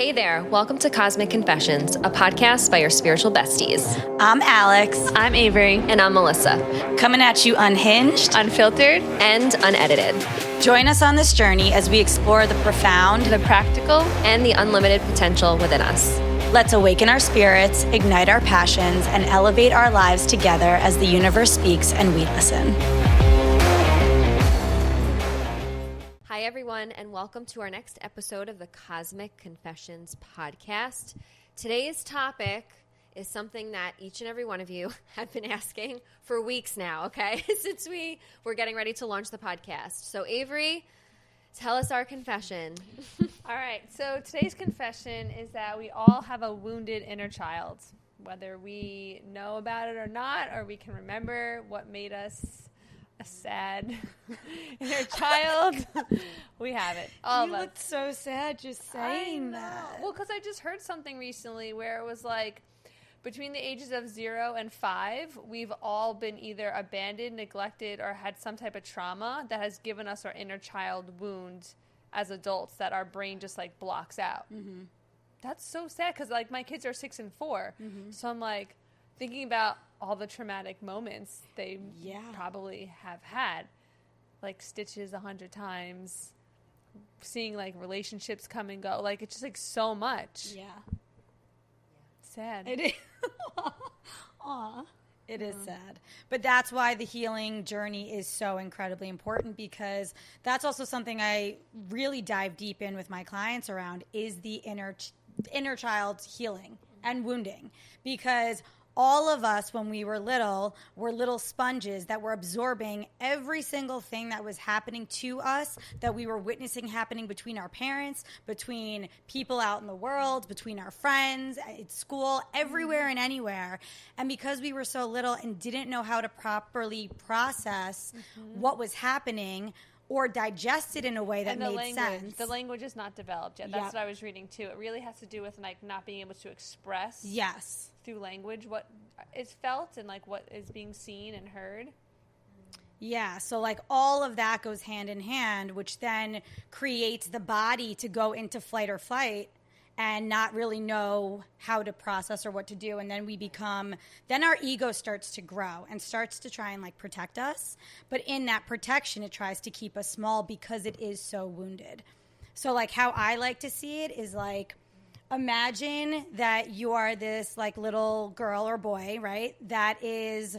Hey there, welcome to Cosmic Confessions, a podcast by your spiritual besties. I'm Alex. I'm Avrey. And I'm Melissa. Coming at you unhinged, unfiltered, and unedited. Join us on this journey as we explore the profound, the practical, and the unlimited potential within us. Let's awaken our spirits, ignite our passions, and elevate our lives together as the universe speaks and we listen. Hi, everyone, and welcome to our next episode of the Cosmic Confessions podcast. Today's topic is something that each and every one of you have been asking for weeks now, okay, since we were getting ready to launch the podcast. So, Avrey, tell us our confession. All right, so today's confession is that we all have a wounded inner child, whether we know about it or not, or we can remember what made us a sad inner child. We have it. All of us. You looked so sad just saying that. Well, because I just heard something recently where it was like, between the ages of 0 and 5, we've all been either abandoned, neglected, or had some type of trauma that has given us our inner child wound as adults that our brain just like blocks out. Mm-hmm. That's so sad because like my kids are 6 and 4. Mm-hmm. So I'm like thinking about all the traumatic moments they probably have had, like stitches 100 times, seeing like relationships come and go. Like it's just like so much. Yeah. Sad. It is. Aw. It is sad. But that's why the healing journey is so incredibly important, because that's also something I really dive deep in with my clients around is the inner child's healing and wounding. Because all of us, when we were little sponges that were absorbing every single thing that was happening to us, that we were witnessing happening between our parents, between people out in the world, between our friends, at school, everywhere and anywhere. And because we were so little and didn't know how to properly process what was happening or digest it in a way that made sense. The language is not developed yet. That's what I was reading too. It really has to do with like not being able to express through language what is felt and like what is being seen and heard. Yeah, so like all of that goes hand in hand, which then creates the body to go into flight or flight and not really know how to process or what to do. And then our ego starts to grow and starts to try and like protect us. But in that protection, it tries to keep us small because it is so wounded. So like how I like to see it is like, imagine that you are this like little girl or boy, right? That is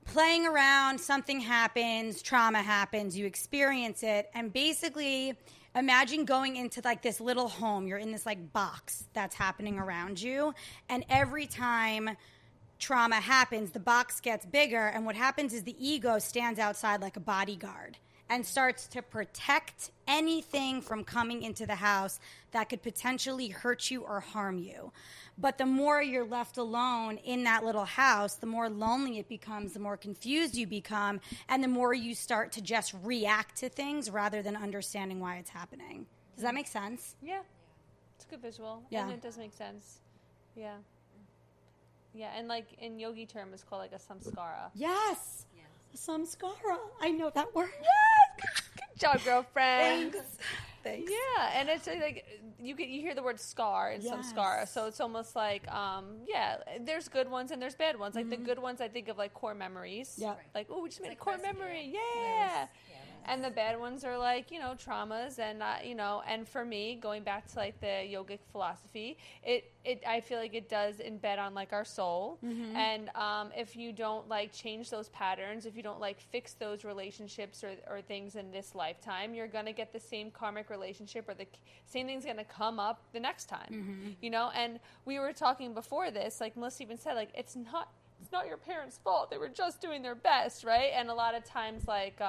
playing around, something happens, trauma happens, you experience it, and basically imagine going into like this little home. You're in this like box that's happening around you, and every time trauma happens, the box gets bigger, and what happens is the ego stands outside like a bodyguard and starts to protect anything from coming into the house that could potentially hurt you or harm you. But the more you're left alone in that little house, the more lonely it becomes, the more confused you become, and the more you start to just react to things rather than understanding why it's happening. Does that make sense? Yeah. It's a good visual. Yeah. And it does make sense. Yeah. Yeah, and like in yogi term, it's called like a samskara. Yes. Samskara. I know that word. Yes. Good job, girlfriend. Thanks. Yeah, and it's like you hear the word scar and samskara, so it's almost like there's good ones and there's bad ones. Like the good ones, I think of like core memories. Yeah. Like we just made a core memory. Yeah. And the bad ones are like, traumas and, and for me, going back to like the yogic philosophy, I feel like it does embed on like our soul. Mm-hmm. And if you don't like change those patterns, if you don't like fix those relationships or things in this lifetime, you're going to get the same karmic relationship or the same thing's going to come up the next time, and we were talking before this, like Melissa even said, like, it's not your parents' fault. They were just doing their best. Right. And a lot of times like,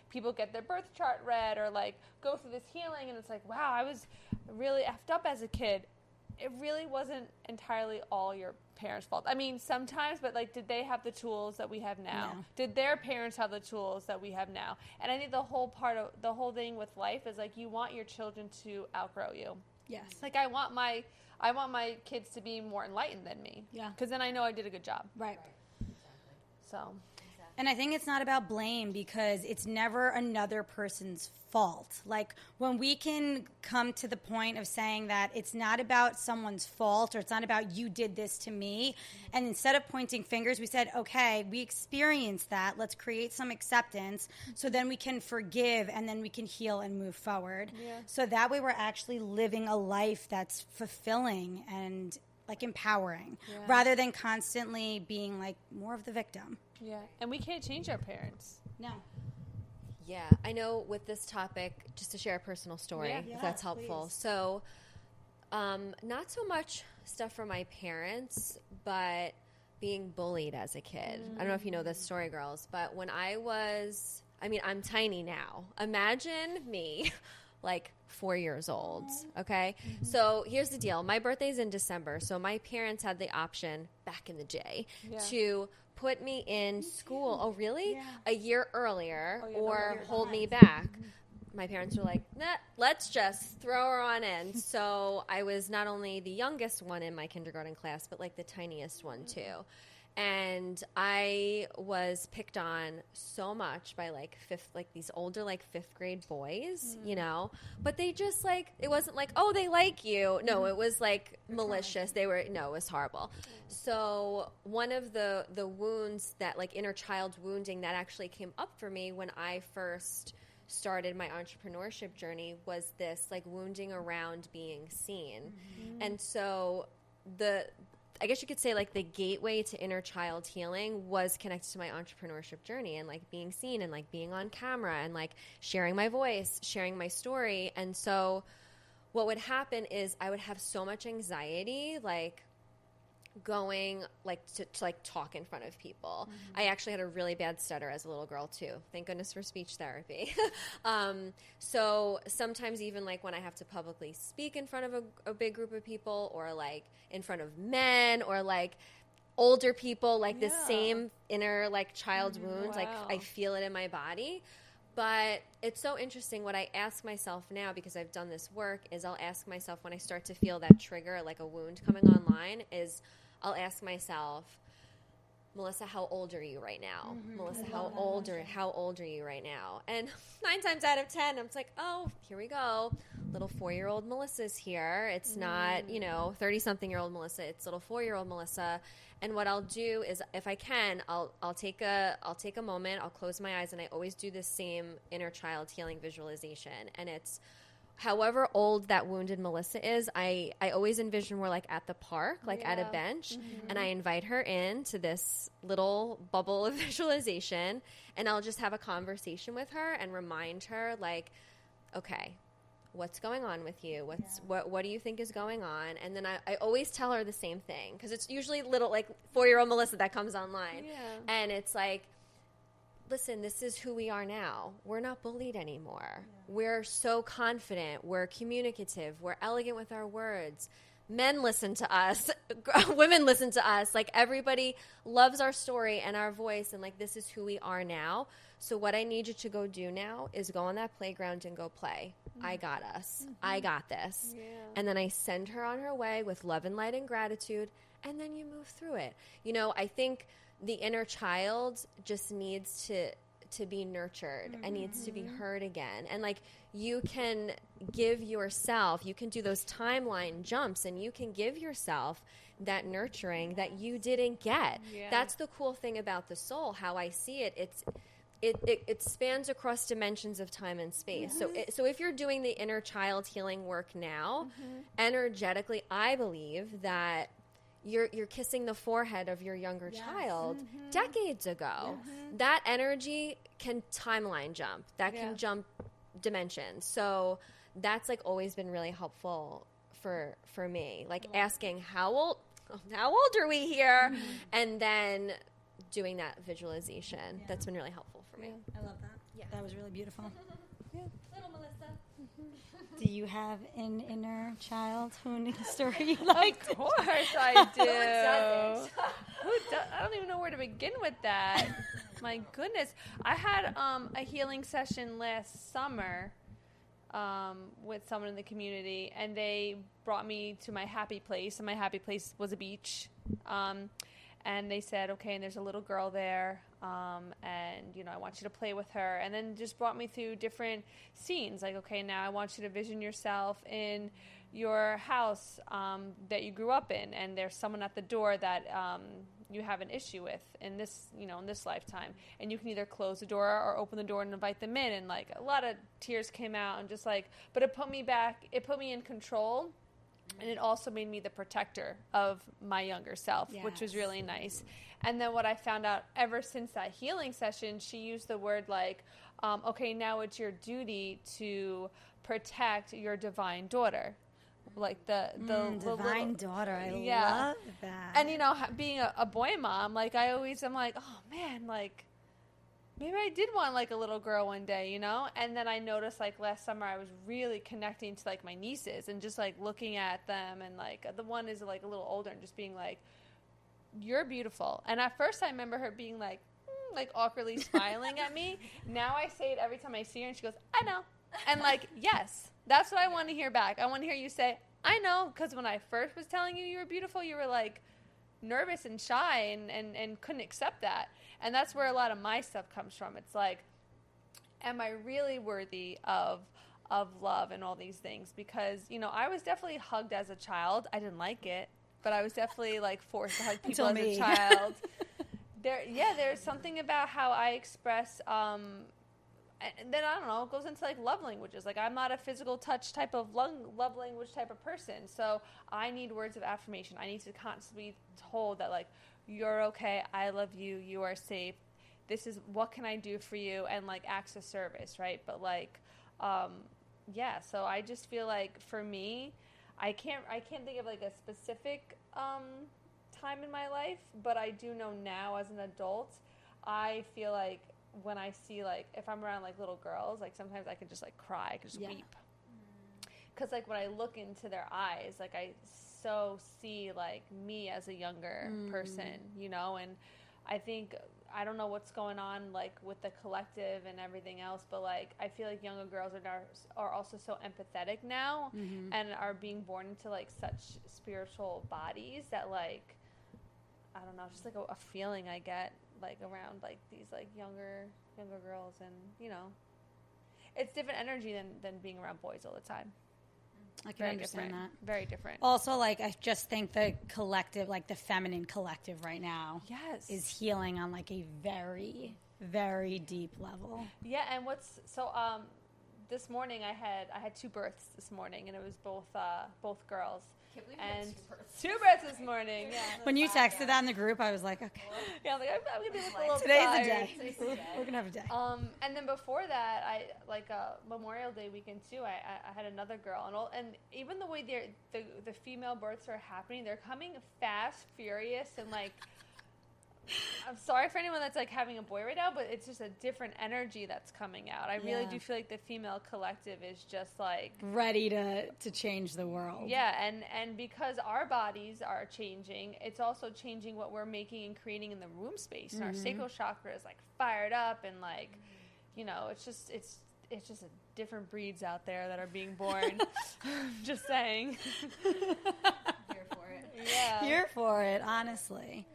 people get their birth chart read or like go through this healing and it's like, wow, I was really effed up as a kid. It really wasn't entirely all your parents' fault. I mean, sometimes, but like, did they have the tools that we have now? No. Did their parents have the tools that we have now? And I think the whole thing with life is like, you want your children to outgrow you. Yes. Like I want my kids to be more enlightened than me. Yeah. Because then I know I did a good job. Right. So. And I think it's not about blame because it's never another person's fault. Like when we can come to the point of saying that it's not about someone's fault or it's not about you did this to me. And instead of pointing fingers, we said, okay, we experienced that. Let's create some acceptance so then we can forgive and then we can heal and move forward. Yeah. So that way we're actually living a life that's fulfilling and like empowering rather than constantly being like more of the victim. Yeah. And we can't change our parents. No. Yeah. I know with this topic, just to share a personal story, if that's helpful. Please. So, not so much stuff from my parents, but being bullied as a kid. I don't know if you know this story, girls, but when I'm tiny now. Imagine me like 4 years old. Okay. So here's the deal. My birthday's in December. So my parents had the option back in the day to put me in school. Oh, really? Yeah. A year earlier or hold me back. My parents were like, nah, let's just throw her on in. So I was not only the youngest one in my kindergarten class, but like the tiniest one too. And I was picked on so much by these older fifth grade boys, you know, but they just it wasn't like, oh, they like you. No, it was like malicious. It was horrible. So one of the wounds that inner child wounding that actually came up for me when I first started my entrepreneurship journey was this wounding around being seen. And so I guess you could say the gateway to inner child healing was connected to my entrepreneurship journey and being seen and being on camera and sharing my voice, sharing my story. And so what would happen is I would have so much anxiety, going to talk in front of people. I actually had a really bad stutter as a little girl too. Thank goodness for speech therapy. So sometimes even when I have to publicly speak in front of a big group of people or in front of men or older people, the same inner child wounds, I feel it in my body. But it's so interesting. What I ask myself now, because I've done this work, is I'll ask myself when I start to feel that trigger, a wound coming online, is I'll ask myself, Melissa, how old are you right now? Melissa, how old are you right now? And 9 times out of 10, I'm like, oh, here we go. Little 4-year-old Melissa's here. It's not, 30-something-year-old Melissa. It's little 4-year-old Melissa. And what I'll do is, if I can, I'll take a moment. I'll close my eyes, and I always do the same inner child healing visualization. And it's however old that wounded Melissa is, I always envision we're at the park, at a bench, and I invite her into this little bubble of visualization, and I'll just have a conversation with her and remind her, okay, what's going on with you? What do you think is going on? And then I always tell her the same thing, because it's usually little 4-year-old Melissa that comes online, and it's listen, this is who we are now. We're not bullied anymore. Yeah. We're so confident. We're communicative. We're elegant with our words. Men listen to us. Women listen to us. Everybody loves our story and our voice, and this is who we are now. So what I need you to go do now is go on that playground and go play. I got us. I got this. Yeah. And then I send her on her way with love and light and gratitude, and then you move through it. I think the inner child just needs to be nurtured and needs to be heard again. And you can give yourself, you can do those timeline jumps, and you can give yourself that nurturing that you didn't get. Yeah. That's the cool thing about the soul, how I see it. It spans across dimensions of time and space. So if you're doing the inner child healing work now, energetically, I believe that you're kissing the forehead of your younger child decades ago. That energy can timeline jump. That can jump dimensions. So that's always been really helpful for me. Asking how old are we here? And then doing that visualization. Yeah. That's been really helpful for me. I love that. Yeah. That was really beautiful. Little Melissa. Do you have an inner child wounding story you like? Of course I do. I don't even know where to begin with that. My goodness. I had a healing session last summer with someone in the community, and they brought me to my happy place, and my happy place was a beach. And they said, okay, and there's a little girl there. and, you know, I want you to play with her. And then just brought me through different scenes. Like, okay, now I want you to vision yourself in your house that you grew up in, and there's someone at the door that you have an issue with in this, you know, in this lifetime. And you can either close the door or open the door and invite them in. And, like, a lot of tears came out, and just, like, but it put me back, it put me in control. And it also made me the protector of my younger self, which was really nice. And then what I found out ever since that healing session, she used the word like, okay, now it's your duty to protect your divine daughter. Like the divine daughter. I love that. And, you know, being a boy mom, like I always am like, oh man, like maybe I did want like a little girl one day, you know? And then I noticed like last summer I was really connecting to like my nieces and just like looking at them, and like the one is like a little older and just being like, you're beautiful. And at first I remember her being like awkwardly smiling at me. Now I say it every time I see her and she goes, I know. And like, yes, that's what I want to hear back. I want to hear you say, I know. Because when I first was telling you were beautiful, you were like nervous and shy and couldn't accept that. And that's where a lot of my stuff comes from. It's like, am I really worthy of love and all these things? Because, you know, I was definitely hugged as a child. I didn't like it, but I was definitely like forced to hug people as a child. There's something about how I express, and then I don't know, it goes into like love languages. Like I'm not a physical touch type of love language type of person. So I need words of affirmation. I need to constantly be told that like, you're okay, I love you, you are safe, this is what can I do for you, and like acts of service, right? But like so I just feel like for me, I can't think of like a specific time in my life, but I do know now as an adult, I feel like when I see like if I'm around like little girls, like sometimes I can just like cry, I can just weep, because like when I look into their eyes, like I so see like me as a younger person, you know. And I think, I don't know what's going on like with the collective and everything else, but like I feel like younger girls are also so empathetic now, and are being born into like such spiritual bodies that like, I don't know, just like a feeling I get like around like these like younger girls. And you know, it's different energy than being around boys all the time. I can understand that. Very different. Also, like, I just think the collective, like the feminine collective right now is healing on like a very, very deep level. Yeah, and this morning I had 2 births this morning, and it was both girls. Can't believe and you had 2 births. 2 births this morning. Yeah. When you texted that in the group, I was like, okay. Yeah, I'm like, I'm gonna be a little Today's tired. the day. We're gonna have a day. And then before that, I like Memorial Day weekend too. I had another girl, and even the way the female births are happening, they're coming fast, furious, and like. I'm sorry for anyone that's like having a boy right now, but it's just a different energy that's coming out. I really do feel like the female collective is just like ready to change the world. Yeah, and because our bodies are changing, it's also changing what we're making and creating in the room space. And our sacral chakra is like fired up, and like, you know, it's just a different breeds out there that are being born. Just saying. Here for it. Yeah. Here for it, honestly.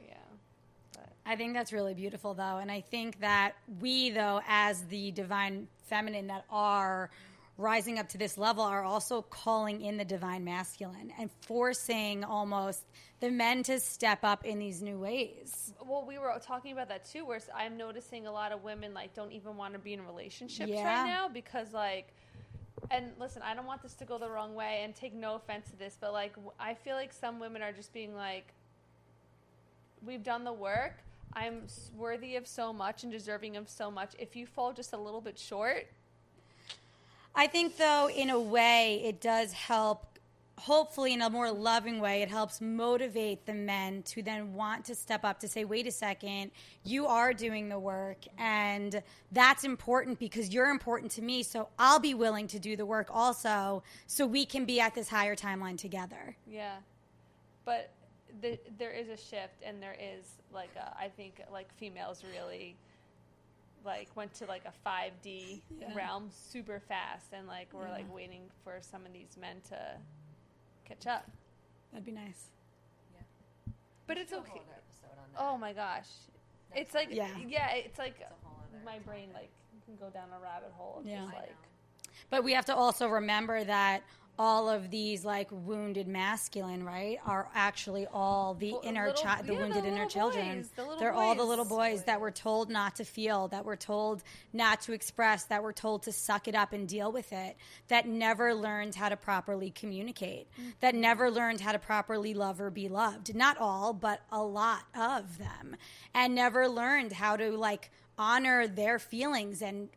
I think that's really beautiful, though. And I think that we, though, as the divine feminine that are rising up to this level, are also calling in the divine masculine and forcing almost the men to step up in these new ways. Well, we were talking about that, too, where I'm noticing a lot of women, like, don't even want to be in relationships right now because, like, and listen, I don't want this to go the wrong way, and take no offense to this, but, like, I feel like some women are just being like, we've done the work. I'm worthy of so much and deserving of so much. If you fall just a little bit short. I think, though, in a way, it does help, hopefully in a more loving way, it helps motivate the men to then want to step up to say, wait a second, you are doing the work, and that's important because you're important to me, so I'll be willing to do the work also so we can be at this higher timeline together. Yeah. But there is a shift, and there is like I think like females really like went to like a 5D realm super fast, and like we're like waiting for some of these men to catch up. That'd be nice. Yeah. But it's okay. Oh my gosh. It's like, it's like my brain like can go down a rabbit hole of just like. But we have to also remember that all of these like wounded masculine, right, are actually all the inner child, the wounded inner children. They're all the little boys that were told not to feel, that were told not to express, that were told to suck it up and deal with it, that never learned how to properly communicate, that never learned how to properly love or be loved. Not all, but a lot of them, and never learned how to like honor their feelings and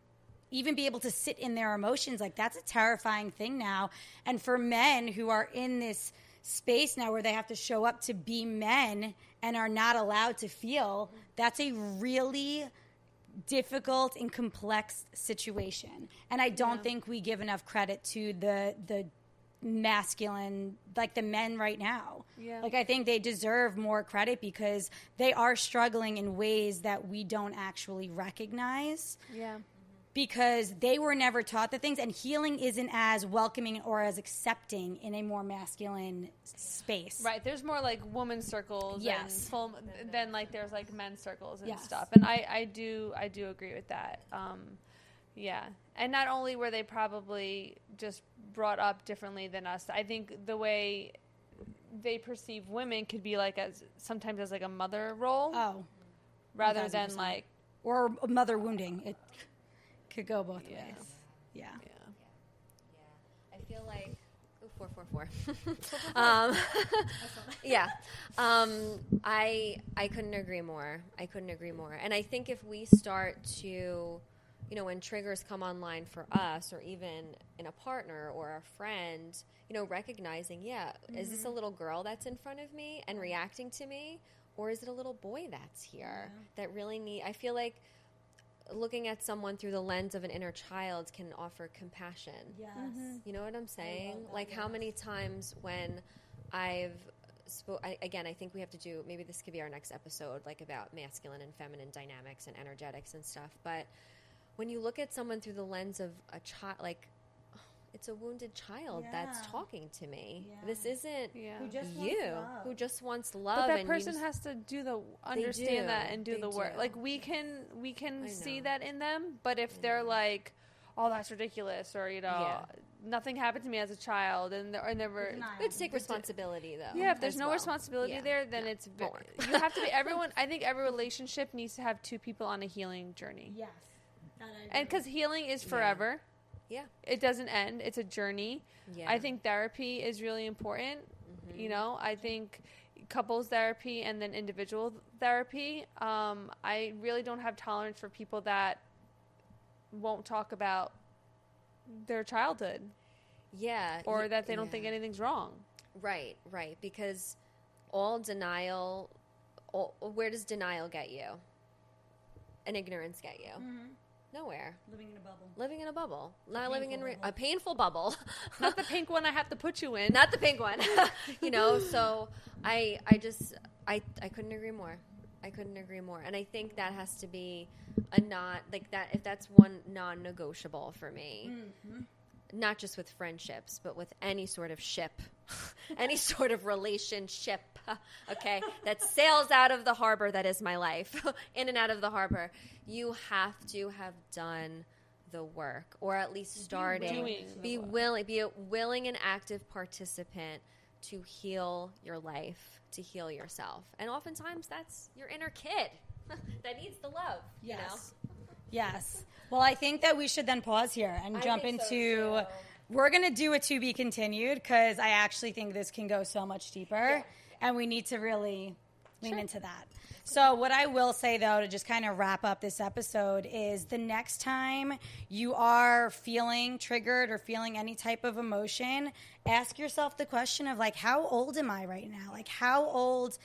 even be able to sit in their emotions. Like, that's a terrifying thing now. And for men who are in this space now where they have to show up to be men and are not allowed to feel, that's a really difficult and complex situation. And I don't think we give enough credit to the masculine, like the men right now. Like, I think they deserve more credit because they are struggling in ways that we don't actually recognize. Because they were never taught the things, and healing isn't as welcoming or as accepting in a more masculine space. Right. There's more like women's circles than like there's like men's circles and stuff. And I do agree with that. And not only were they probably just brought up differently than us, I think the way they perceive women could be like sometimes as like a mother role. Rather 1000%. Than like, or mother wounding. It could go both ways. I feel like 444. I couldn't agree more. And I think if we start to, when triggers come online for us, or even in a partner or a friend, recognizing, is this a little girl that's in front of me and reacting to me, or is it a little boy that's here that really I feel like looking at someone through the lens of an inner child can offer compassion. You know what I'm saying? Like, how many times when I've again, I think we have to do, maybe this could be our next episode, like about masculine and feminine dynamics and energetics and stuff. But when you look at someone through the lens of a child, like, it's a wounded child that's talking to me. This isn't who just wants love. But that person has to understand that and do the work. Like, we can see that in them, but if they're like, oh, that's ridiculous, or nothing happened to me as a child, and never, it's take responsibility though. If there's no responsibility there, then it's you have to be everyone. I think every relationship needs to have two people on a healing journey. And because healing is forever. It doesn't end. It's a journey. I think therapy is really important. I think couples therapy and then individual therapy. I really don't have tolerance for people that won't talk about their childhood. Or that they don't think anything's wrong. Right. Because all denial, where does denial get you? And ignorance get you? Nowhere. Living in a bubble. Not living in a painful bubble. Not the pink one I have to put you in. Not the pink one. So I couldn't agree more. And I think that has to be if that's one non-negotiable for me. Not just with friendships, but with any sort of ship, any sort of relationship, okay, that sails out of the harbor that is my life, in and out of the harbor. You have to have done the work, or at least starting. Be a willing and active participant to heal your life, to heal yourself. And oftentimes that's your inner kid that needs the love, you know? Yes. Well, I think that we should then pause here and jump into, we're going to do a to be continued, because I actually think this can go so much deeper, and we need to really lean into that. So what I will say, though, to just kind of wrap up this episode is the next time you are feeling triggered or feeling any type of emotion, ask yourself the question of, like, how old am I right now? Like, how old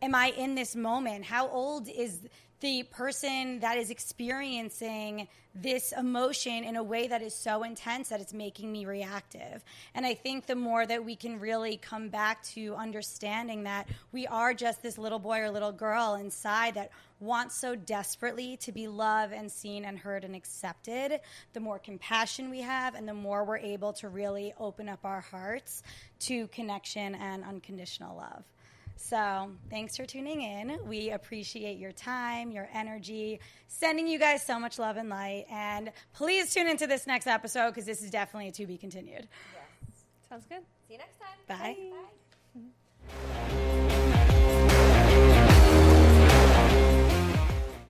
am I in this moment? How old is the person that is experiencing this emotion in a way that is so intense that it's making me reactive? And I think the more that we can really come back to understanding that we are just this little boy or little girl inside that wants so desperately to be loved and seen and heard and accepted, the more compassion we have and the more we're able to really open up our hearts to connection and unconditional love. So thanks for tuning in. We appreciate your time, your energy, sending you guys so much love and light. And please tune into this next episode because this is definitely a to be continued. Yes. Sounds good. See you next time. Bye. Bye.